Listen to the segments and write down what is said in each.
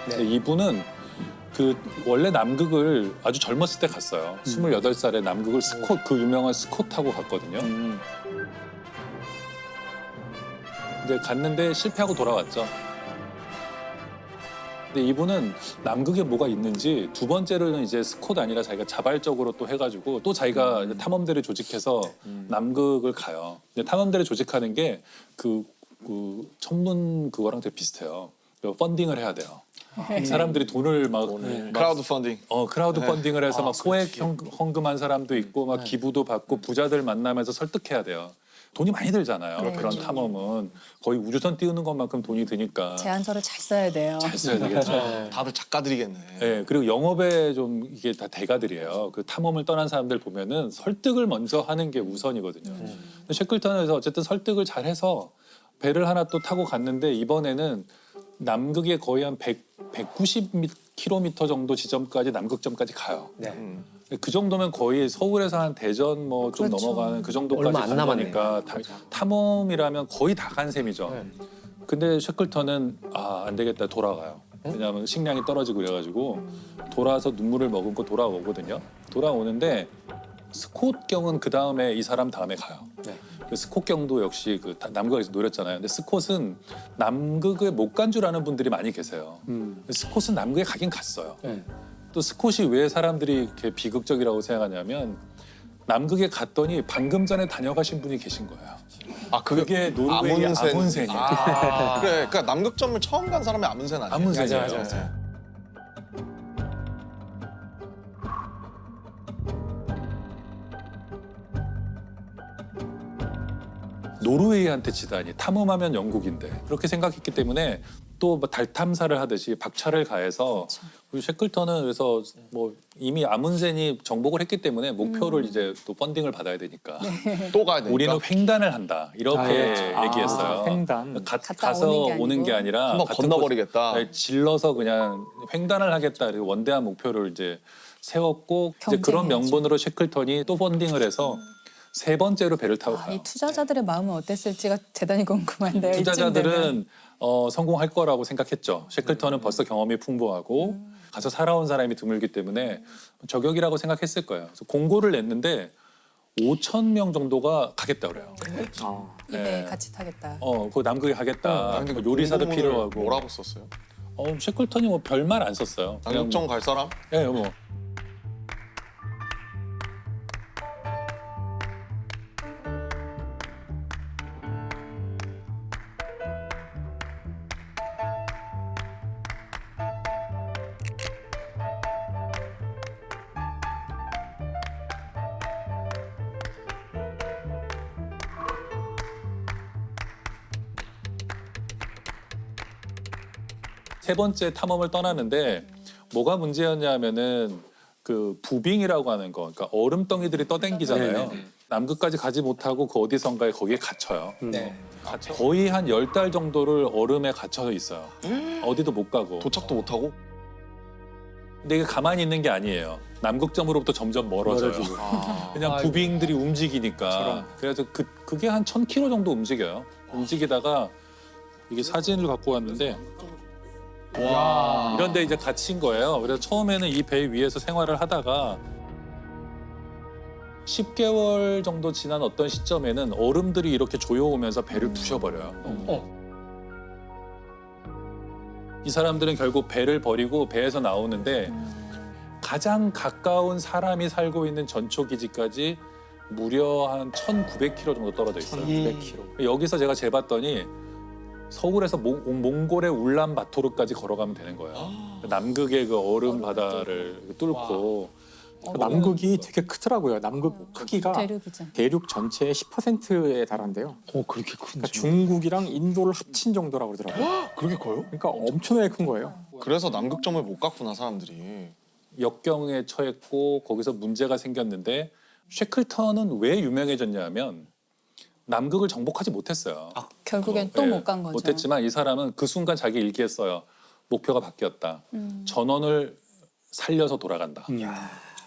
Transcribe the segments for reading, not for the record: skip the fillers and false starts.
근데 이분은 그 원래 남극을 아주 젊었을 때 갔어요. 28살에 남극을 스콧, 그 유명한 스콧 타고 갔거든요. 근데 갔는데 실패하고 돌아왔죠. 근데 이분은 남극에 뭐가 있는지 두 번째로는 이제 스콧 아니라 자기가 자발적으로 또 해가지고 또 자기가 이제 탐험대를 조직해서 남극을 가요. 근데 탐험대를 조직하는 게 그 천문 그거랑 되게 비슷해요. 펀딩을 해야 돼요. 사람들이 돈을 막 크라우드 펀딩. 크라우드 펀딩을 해서 막 소액 헌금한 사람도 있고 막 기부도 받고 부자들 만나면서 설득해야 돼요. 돈이 많이 들잖아요. 그런 탐험은 거의 우주선 띄우는 것만큼 돈이 드니까 제안서를 잘 써야 돼요. 잘 써야 되겠죠. 다들 작가들이겠네. 네, 그리고 영업에 좀 이게 다 대가들이에요. 그 탐험을 떠난 사람들 보면은 설득을 먼저 하는 게 우선이거든요. 근데 셰클턴에서 어쨌든 설득을 잘해서 배를 하나 또 타고 갔는데 이번에는 남극에 거의 한 190km 정도 지점까지 남극점까지 가요. 그 정도면 거의 서울에서 한 대전 뭐 좀 그렇죠. 넘어가는 그 정도까지 얼마 안 간 남았네요. 거니까 탐험이라면 거의 다 간 셈이죠. 근데 셰클턴은 안 되겠다 돌아가요. 왜냐하면 식량이 떨어지고 그래가지고 돌아와서 눈물을 머금고 돌아오거든요. 돌아오는데 스콧 경은 그 다음에 이 사람 다음에 가요. 그 스콧 경도 역시 그 남극에서 노렸잖아요. 근데 스콧은 남극에 못 간 줄 아는 분들이 많이 계세요. 스콧은 남극에 가긴 갔어요. 또 스콧이 왜 사람들이 이렇게 비극적이라고 생각하냐면 남극에 갔더니 방금 전에 다녀가신 분이 계신 거예요. 그게 노르웨이의 아문센이에요. 그래, 그러니까 남극점을 처음 간 사람이 아문센 아니에요? 아문센이에요. 맞아. 노르웨이한테 지다니 탐험하면 영국인데 그렇게 생각했기 때문에 또 달 탐사를 하듯이 박차를 가해서 우리 셰클턴은 그래서 뭐 이미 아문센이 정복을 했기 때문에 목표를 이제 또 펀딩을 받아야 되니까 또 가야 되니까. 우리는 횡단을 한다 이렇게 얘기했어요. 횡단. 가서 오는 게 아니라 한번 같은 건너버리겠다. 곳, 질러서 그냥 횡단을 하겠다. 그리고 원대한 목표를 이제 세웠고 이제 그런 경쟁해야죠. 명분으로 셰클턴이 또 펀딩을 해서 세 번째로 배를 타고 가요. 이 투자자들의 마음은 어땠을지가 대단히 궁금한데요. 이쯤 되면. 투자자들은 성공할 거라고 생각했죠. 셰클턴은 벌써 경험이 풍부하고 가서 살아온 사람이 드물기 때문에 저격이라고 생각했을 거예요. 그래서 공고를 냈는데 5,000명 정도가 가겠다 그래요. 이배 같이 타겠다. 그 남극에 가겠다. 근데 뭐 요리사도 공고문을 필요하고. 뭐라고 썼어요? 셰클턴이 뭐 별말 안 썼어요. 그냥 남극점 갈 사람? 예, 뭐. 세 번째 탐험을 떠나는데 뭐가 문제였냐면은 그 부빙이라고 하는 거, 그러니까 얼음덩이들이 떠댕기잖아요. 남극까지 가지 못하고 그 어디선가에 거기에 갇혀요. 거의 한 10달 정도를 얼음에 갇혀 있어요. 어디도 못 가고. 도착도 못 하고? 근데 이게 가만히 있는 게 아니에요. 남극점으로부터 점점 멀어져요. 그냥 부빙들이 움직이니까. 그래서 그게 한 1,000km 정도 움직여요. 움직이다가 이게 사진을 갖고 왔는데 이런데 이제 갇힌 거예요. 그래서 처음에는 이 배 위에서 생활을 하다가 10개월 정도 지난 어떤 시점에는 얼음들이 이렇게 조여오면서 배를 부셔버려요. 이 사람들은 결국 배를 버리고 배에서 나오는데 가장 가까운 사람이 살고 있는 전초기지까지 무려 한 1,900km 정도 떨어져 있어요. 1,900km. 여기서 제가 재봤더니 서울에서 몽골의 울란바토르까지 걸어가면 되는 거예요. 남극의 그 얼음 바다를 뚫고 남극이 되게 크더라고요. 남극 크기가 대륙이죠. 대륙 전체의 10%에 달한대요. 그렇게 큰지. 그러니까 중국이랑 인도를 합친 정도라고 그러더라고요. 그렇게 커요? 그러니까 엄청나게 큰 거예요. 그래서 남극점을 못 갔구나, 사람들이. 역경에 처했고 거기서 문제가 생겼는데 셰클턴은 왜 유명해졌냐면 남극을 정복하지 못했어요. 결국엔 또 못 간 거죠. 못했지만 이 사람은 그 순간 자기 일기에 써요. 목표가 바뀌었다. 전원을 살려서 돌아간다.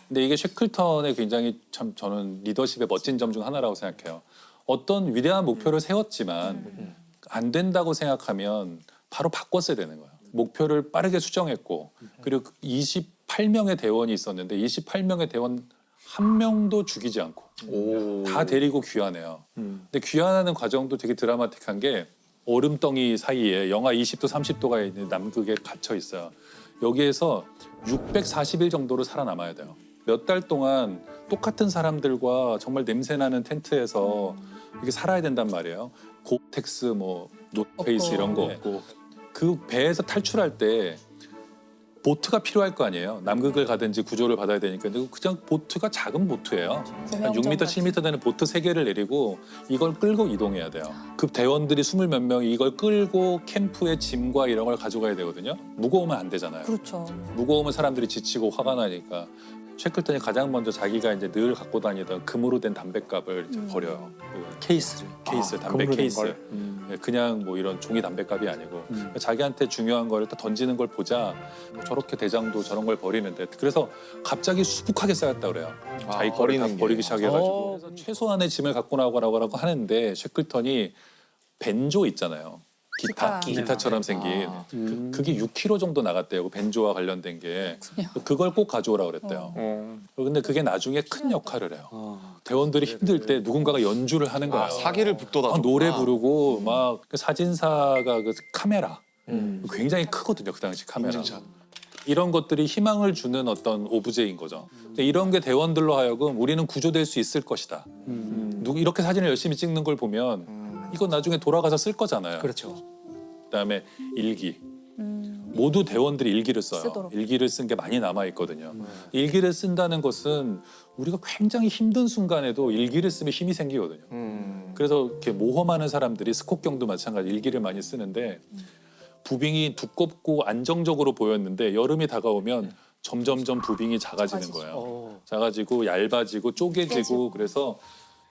근데 이게 셰클턴의 굉장히 참 저는 리더십의 멋진 점 중 하나라고 생각해요. 어떤 위대한 목표를 세웠지만 안 된다고 생각하면 바로 바꿨어야 되는 거예요. 목표를 빠르게 수정했고 그리고 28명의 대원이 있었는데 28명의 대원 한 명도 죽이지 않고 다 데리고 귀환해요. 근데 귀환하는 과정도 되게 드라마틱한 게 얼음덩이 사이에 영하 20도 30도가 있는 남극에 갇혀 있어요. 여기에서 640일 정도로 살아남아야 돼요. 몇 달 동안 똑같은 사람들과 정말 냄새나는 텐트에서 이렇게 살아야 된단 말이에요. 고텍스, 뭐 노페이스 이런 거 없고 그 배에서 탈출할 때 보트가 필요할 거 아니에요. 남극을 가든지 구조를 받아야 되니까. 근데 그냥 보트가 작은 보트예요. 한 6m, 7m 되는 보트 3개를 내리고 이걸 끌고 이동해야 돼요. 그 대원들이 20 몇 명이 이걸 끌고 캠프에 짐과 이런 걸 가져가야 되거든요. 무거우면 안 되잖아요. 그렇죠. 무거우면 사람들이 지치고 화가 나니까. 셰클턴이 가장 먼저 자기가 이제 늘 갖고 다니던 금으로 된 담뱃갑을 이제 버려요. 그 케이스를. 케이스, 담배 금으로 된 케이스. 걸. 예, 그냥 뭐 이런 종이 담뱃갑이 아니고 자기한테 중요한 거를 딱 던지는 걸 보자 저렇게 대장도 저런 걸 버리는데 그래서 갑자기 수북하게 쌓였다 그래요. 자기 거를 다 버리는 게. 버리기 시작해가지고 그래서 최소한의 짐을 갖고 나오라고 하는데 셰클턴이 벤조 있잖아요. 기타처럼 생긴 그게 6kg 정도 나갔대요. 그 벤조와 관련된 게 그걸 꼭 가져오라 그랬대요. 근데 그게 나중에 큰 역할을 해요. 대원들이 힘들 때 누군가가 연주를 하는 거예요. 사기를 북돋아. 노래 부르고 막 그 사진사가 그 카메라 굉장히 크거든요. 그 당시 카메라. 인증샷. 이런 것들이 희망을 주는 어떤 오브제인 거죠. 근데 이런 게 대원들로 하여금 우리는 구조될 수 있을 것이다. 이렇게 사진을 열심히 찍는 걸 보면 이건 나중에 돌아가서 쓸 거잖아요. 그렇죠. 그다음에 일기. 모두 대원들이 일기를 써요. 쓰도록. 일기를 쓴 게 많이 남아 있거든요. 일기를 쓴다는 것은 우리가 굉장히 힘든 순간에도 일기를 쓰면 힘이 생기거든요. 그래서 이렇게 모험하는 사람들이 스콧경도 마찬가지 일기를 많이 쓰는데 부빙이 두껍고 안정적으로 보였는데 여름이 다가오면 점점점 부빙이 작아지는 거예요. 작아지고 얇아지고 쪼개지고 그래서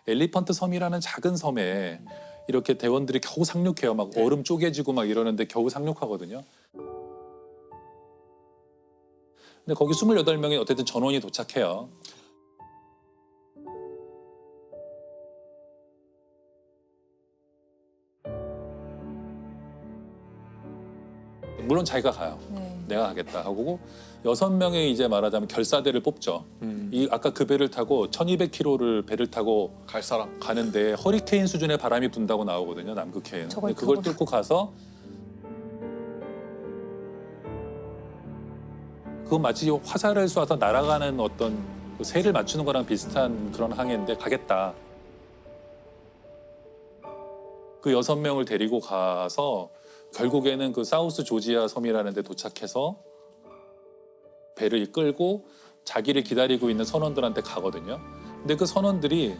엘리펀트 섬이라는 작은 섬에 이렇게 대원들이 겨우 상륙해요. 막 얼음 쪼개지고 막 이러는데 겨우 상륙하거든요. 근데 거기 28명이 어쨌든 전원이 도착해요. 물론 자기가 가요. 네. 내가 가겠다 하고 6명의 이제 말하자면 결사대를 뽑죠. 이 아까 그 배를 타고 1200km를 배를 타고 갈 사람. 가는데 허리케인 수준의 바람이 분다고 나오거든요. 남극해에는. 저걸 근데 그걸 타고 뚫고 가서 그건 마치 화살을 쏴서 날아가는 어떤 그 새를 맞추는 거랑 비슷한 그런 항해인데 가겠다. 그 6명을 데리고 가서 결국에는 그 사우스 조지아 섬이라는 데 도착해서 배를 끌고 자기를 기다리고 있는 선원들한테 가거든요. 근데 그 선원들이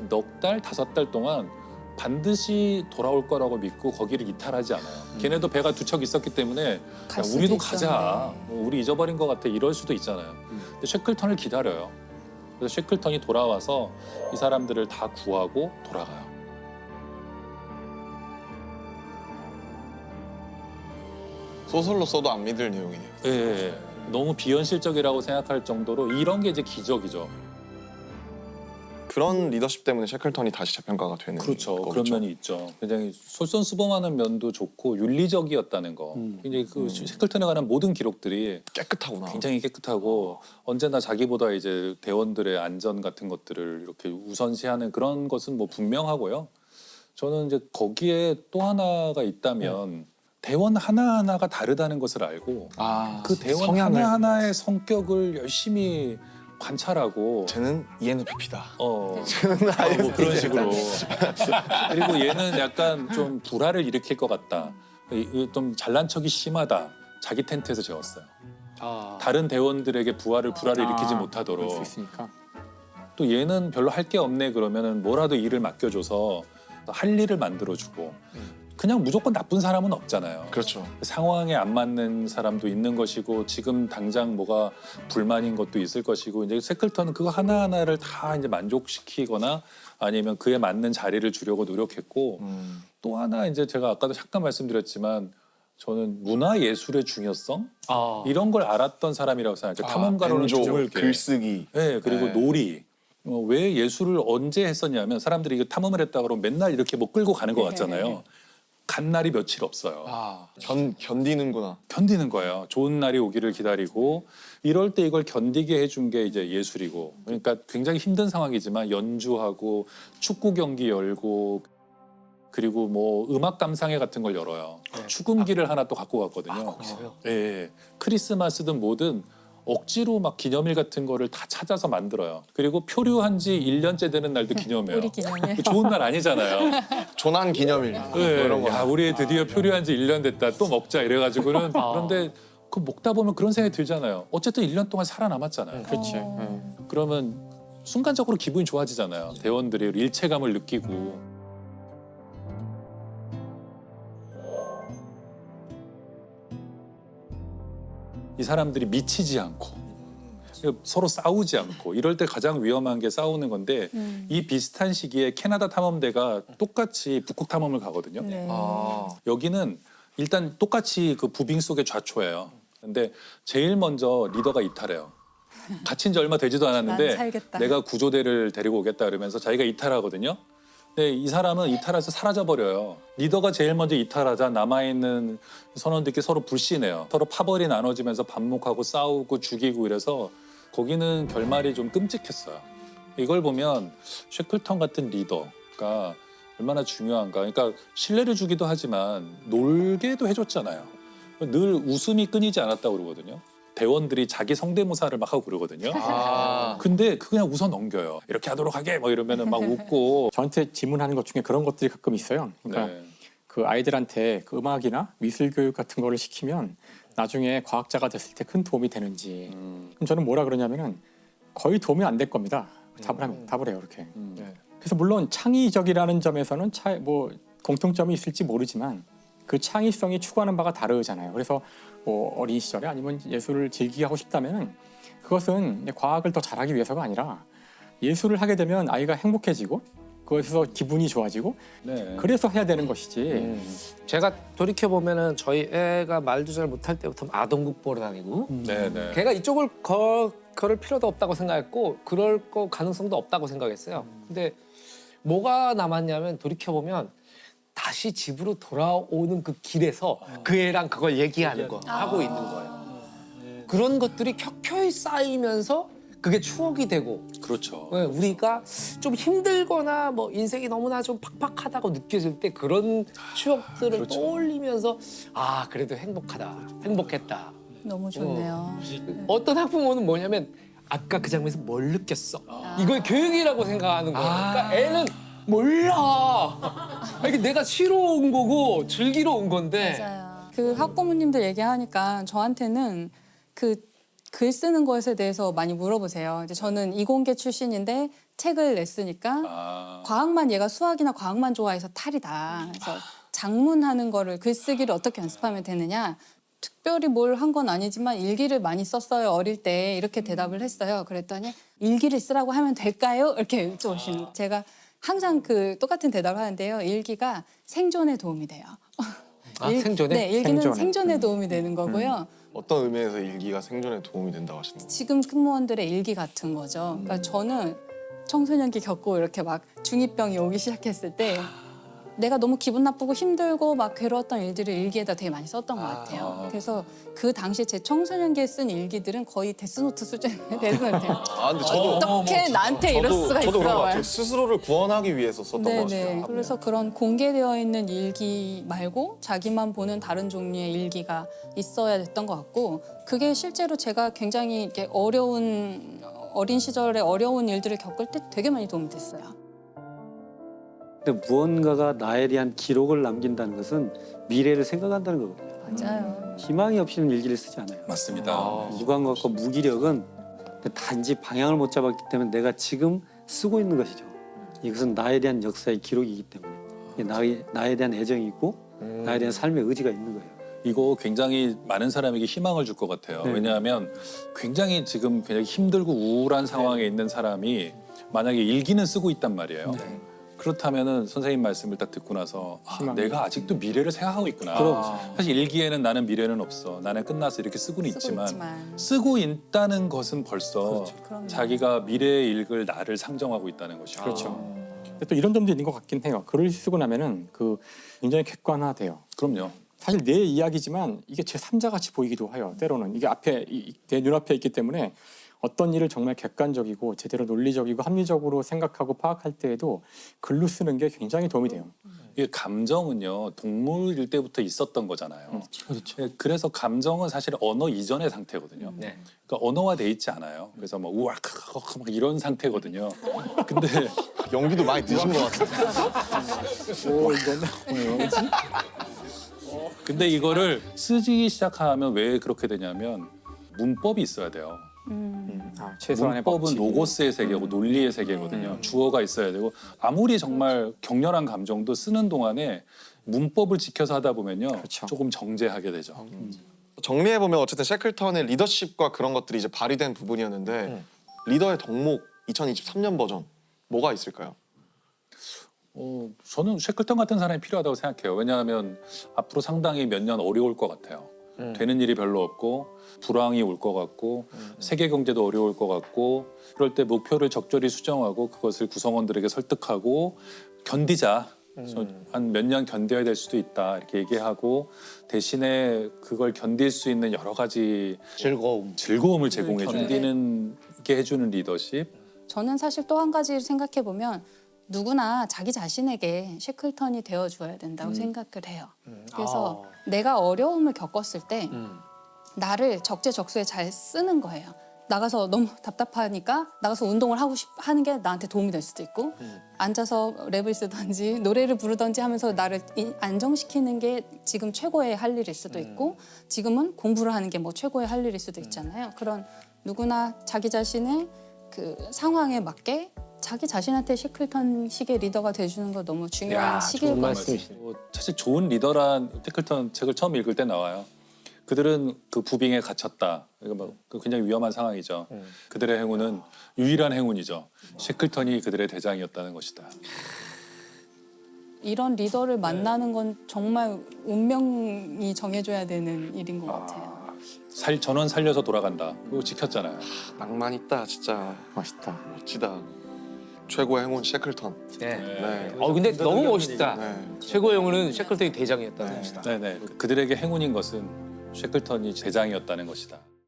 넉 달, 5달 동안 반드시 돌아올 거라고 믿고 거기를 이탈하지 않아요. 걔네도 배가 2척 있었기 때문에 야, 갈 수도 우리도 가자. 있었는데. 우리 잊어버린 것 같아. 이럴 수도 있잖아요. 근데 셰클턴을 기다려요. 그래서 셰클턴이 돌아와서 이 사람들을 다 구하고 돌아가요. 소설로 써도 안 믿을 내용이네요. 예, 예. 너무 비현실적이라고 생각할 정도로 이런 게 이제 기적이죠. 그런 리더십 때문에 셰클턴이 다시 재평가가 되는 그렇죠. 거겠죠. 그런 면이 있죠. 굉장히 솔선수범하는 면도 좋고 윤리적이었다는 거. 굉장히 그 셰클턴에 관한 모든 기록들이 깨끗하구나. 굉장히 깨끗하고 언제나 자기보다 이제 대원들의 안전 같은 것들을 이렇게 우선시하는 그런 것은 뭐 분명하고요. 저는 이제 거기에 또 하나가 있다면 대원 하나하나가 다르다는 것을 알고 그 대원 성향을. 하나하나의 성격을 열심히 관찰하고 쟤는 ENFP다. 뭐 그런 식으로 그리고 얘는 약간 좀 불화를 일으킬 것 같다. 좀 잘난 척이 심하다. 자기 텐트에서 재웠어요. 다른 대원들에게 불화를 일으키지 못하도록. 그럴 수 있으니까. 또 얘는 별로 할 게 없네 그러면은 뭐라도 일을 맡겨줘서 할 일을 만들어주고 그냥 무조건 나쁜 사람은 없잖아요. 그렇죠. 상황에 안 맞는 사람도 있는 것이고 지금 당장 뭐가 불만인 것도 있을 것이고 이제 셰클턴은 그거 하나하나를 다 이제 만족시키거나 아니면 그에 맞는 자리를 주려고 노력했고 또 하나 이제 제가 아까도 잠깐 말씀드렸지만 저는 문화 예술의 중요성 이런 걸 알았던 사람이라고 생각해요. 탐험가로는 벤조, 드물게. 글쓰기. 네, 그리고 네. 놀이. 왜 예술을 언제 했었냐면 사람들이 이거 탐험을 했다 그러면 맨날 이렇게 뭐 끌고 가는 것 같잖아요. 간 날이 며칠 없어요. 견디는구나. 견디는 거예요. 좋은 날이 오기를 기다리고 이럴 때 이걸 견디게 해준 게 이제 예술이고 그러니까 굉장히 힘든 상황이지만 연주하고 축구 경기 열고 그리고 뭐 음악 감상회 같은 걸 열어요. 축음기를 하나 또 갖고 갔거든요. 예, 예. 크리스마스든 뭐든 억지로 막 기념일 같은 거를 다 찾아서 만들어요. 그리고 표류한 지 1년째 되는 날도 기념해요. 우리 기념일. 좋은 날 아니잖아요. 조난 기념일. 네. 이런 거. 야, 우리 드디어 표류한 지 1년 됐다. 또 먹자 이래가지고는 그런데 그 먹다 보면 그런 생각이 들잖아요. 어쨌든 1년 동안 살아남았잖아요. 그렇지. 그러면 순간적으로 기분이 좋아지잖아요. 대원들이 일체감을 느끼고. 이 사람들이 미치지 않고 서로 싸우지 않고 이럴 때 가장 위험한 게 싸우는 건데 이 비슷한 시기에 캐나다 탐험대가 똑같이 북극 탐험을 가거든요. 네. 여기는 일단 똑같이 그 부빙 속의 좌초예요. 근데 제일 먼저 리더가 이탈해요. 갇힌 지 얼마 되지도 난 않았는데 살겠다. 내가 구조대를 데리고 오겠다 그러면서 자기가 이탈하거든요. 근데 이 사람은 이탈해서 사라져 버려요. 리더가 제일 먼저 이탈하자 남아있는 선원들끼리 서로 불신해요. 서로 파벌이 나눠지면서 반목하고 싸우고 죽이고 이래서 거기는 결말이 좀 끔찍했어요. 이걸 보면 쉐클턴 같은 리더가 얼마나 중요한가. 그러니까 신뢰를 주기도 하지만 놀게도 해줬잖아요. 늘 웃음이 끊이지 않았다고 그러거든요. 대원들이 자기 성대모사를 막 하고 그러거든요. 근데 그냥 웃어 넘겨요. 이렇게 하도록 하게 뭐 이러면은 막 웃고. 저한테 질문하는 것 중에 그런 것들이 가끔 있어요. 그러니까 네. 그 아이들한테 그 음악이나 미술 교육 같은 거를 시키면 나중에 과학자가 됐을 때 큰 도움이 되는지. 그럼 저는 뭐라 그러냐면은 거의 도움이 안 될 겁니다. 답을 해요 이렇게. 그래서 물론 창의적이라는 점에서는 뭐 공통점이 있을지 모르지만 그 창의성이 추구하는 바가 다르잖아요. 그래서 뭐 어린 시절에 아니면 예술을 즐기게 하고 싶다면은 그것은 이제 과학을 더 잘하기 위해서가 아니라 예술을 하게 되면 아이가 행복해지고 그것에서 기분이 좋아지고 네. 그래서 해야 되는 것이지. 제가 돌이켜 보면은 저희 애가 말도 잘 못할 때부터 아동국 보러 다니고 네네. 걔가 이쪽을 걸을 필요도 없다고 생각했고 그럴 거 가능성도 없다고 생각했어요. 근데 뭐가 남았냐면 돌이켜 보면 다시 집으로 돌아오는 그 길에서 그 애랑 그걸 얘기하는 거 하고 있는 거예요. 그런 것들이 켜켜이 쌓이면서 그게 추억이 되고 그렇죠. 우리가 좀 힘들거나 뭐 인생이 너무나 좀 팍팍하다고 느껴질 때 그런 추억들을 그렇죠. 떠올리면서 아 그래도 행복했다. 너무 좋네요. 어떤 학부모는 뭐냐면 아까 그 장면에서 뭘 느꼈어? 이걸 교육이라고 생각하는 거예요. 그러니까 애는 몰라. 이게 내가 쉬러 온 거고 즐기러 온 건데. 맞아요. 그 학부모님들 얘기하니까 저한테는 그 글 쓰는 것에 대해서 많이 물어보세요. 이제 저는 이공계 출신인데 책을 냈으니까 과학만 얘가 수학이나 과학만 좋아해서 탈이다. 그래서 작문하는 거를 글쓰기를 어떻게 연습하면 되느냐. 특별히 뭘 한 건 아니지만 일기를 많이 썼어요. 어릴 때 이렇게 대답을 했어요. 그랬더니 일기를 쓰라고 하면 될까요? 이렇게 여쭤보시는. 제가 항상 그 똑같은 대답을 하는데요. 일기가 생존에 도움이 돼요. 생존에? 네, 일기는 생존에. 생존에 도움이 되는 거고요. 어떤 의미에서 일기가 생존에 도움이 된다고 하시는 거예요? 지금 승무원들의 일기 같은 거죠. 그러니까 저는 청소년기 겪고 이렇게 막 중2병이 오기 시작했을 때 내가 너무 기분 나쁘고 힘들고 막 괴로웠던 일들을 일기에다 되게 많이 썼던 것 같아요. 그래서 그 당시 제 청소년기에 쓴 일기들은 거의 데스노트 수준의 데스노트예요. 근데 저도 어떻게 나한테 이럴 수가 저도 그런 것 있어. 같아요. 스스로를 구원하기 위해서 썼던 것 같아요. 네네. 그래서 그런 공개되어 있는 일기 말고 자기만 보는 다른 종류의 일기가 있어야 됐던 것 같고 그게 실제로 제가 굉장히 이렇게 어린 시절에 어려운 일들을 겪을 때 되게 많이 도움이 됐어요. 근데 무언가가 나에 대한 기록을 남긴다는 것은 미래를 생각한다는 거거든요. 맞아요. 희망이 없이는 일기를 쓰지 않아요. 맞습니다. 무감각과 무기력은 단지 방향을 못 잡았기 때문에 내가 지금 쓰고 있는 것이죠. 이것은 나에 대한 역사의 기록이기 때문에 이게 나에 대한 애정이 있고 나에 대한 삶의 의지가 있는 거예요. 이거 굉장히 많은 사람에게 희망을 줄 것 같아요. 네. 왜냐하면 굉장히 지금 굉장히 힘들고 우울한 상황에 있는 사람이 만약에 일기는 쓰고 있단 말이에요. 그렇다면은 선생님 말씀을 딱 듣고 나서 내가 아직도 미래를 생각하고 있구나. 사실 일기에는 나는 미래는 없어. 나는 끝났어. 이렇게 쓰고는 있지만 쓰고 있다는 것은 벌써 그럼요. 자기가 미래에 읽을 나를 상정하고 있다는 것이고. 그렇죠. 근데 또 이런 점도 있는 것 같긴 해요. 글을 쓰고 나면은 그 굉장히 객관화돼요. 그럼요. 사실 내 이야기지만 이게 제 3자 같이 보이기도 해요. 때로는 이게 앞에 내 눈앞에 있기 때문에 어떤 일을 정말 객관적이고 제대로 논리적이고 합리적으로 생각하고 파악할 때에도 글로 쓰는 게 굉장히 도움이 돼요. 이게 감정은요 동물일 때부터 있었던 거잖아요. 그렇죠. 그래서 감정은 사실 언어 이전의 상태거든요. 네. 그러니까 언어화돼 있지 않아요. 그래서 막 우악하고 막 이런 상태거든요. 근데 연기도 많이 드신 것 같아요. 근데 이거를 쓰기 시작하면 왜 그렇게 되냐면 문법이 있어야 돼요. 최소한의 문법은 법칙이. 로고스의 세계고 논리의 세계거든요. 주어가 있어야 되고 아무리 정말 격렬한 감정도 쓰는 동안에 문법을 지켜서 하다 보면요. 그렇죠. 조금 정제하게 되죠. 정리해 보면 어쨌든 셰클턴의 리더십과 그런 것들이 이제 발휘된 부분이었는데 리더의 덕목 2023년 버전 뭐가 있을까요? 저는 셰클턴 같은 사람이 필요하다고 생각해요. 왜냐하면 앞으로 상당히 몇 년 어려울 것 같아요. 되는 일이 별로 없고 불황이 올 것 같고 세계 경제도 어려울 것 같고 그럴 때 목표를 적절히 수정하고 그것을 구성원들에게 설득하고 견디자. 한 몇 년 견뎌야 될 수도 있다 이렇게 얘기하고 대신에 그걸 견딜 수 있는 여러 가지 즐거움을 제공해 주는 게 해주는 리더십. 저는 사실 또 한 가지 생각해 보면 누구나 자기 자신에게 셰클턴이 되어 주어야 된다고 생각을 해요. 그래서 내가 어려움을 겪었을 때 나를 적재적소에 잘 쓰는 거예요. 나가서 너무 답답하니까 나가서 운동을 하는 게 나한테 도움이 될 수도 있고 앉아서 랩을 쓰든지 노래를 부르든지 하면서 나를 안정시키는 게 지금 최고의 할 일일 수도 있고 지금은 공부를 하는 게 뭐 최고의 할 일일 수도 있잖아요. 그런 누구나 자기 자신의 그 상황에 맞게 자기 자신한테 셰클턴식의 리더가 돼주는 거 너무 중요한 시기일 좋은 것 같아요. 말씀이시네요. 사실 좋은 리더란 셰클턴 책을 처음 읽을 때 나와요. 그들은 그 부빙에 갇혔다. 이거 뭐 굉장히 위험한 상황이죠. 그들의 행운은 유일한 행운이죠. 셰클턴이 그들의 대장이었다는 것이다. 이런 리더를 만나는 건 정말 운명이 정해줘야 되는 일인 것 같아요. 전원 살려서 돌아간다. 그거 지켰잖아요. 낭만 있다 진짜 멋있다. 멋지다. 최고의 행운 셰클턴. 네. 네. 근데 너무 멋있다. 네. 최고의 영웅은 셰클턴이 대장이었다는 것이다. 네네. 그들에게 행운인 것은 셰클턴이 대장이었다는 것이다.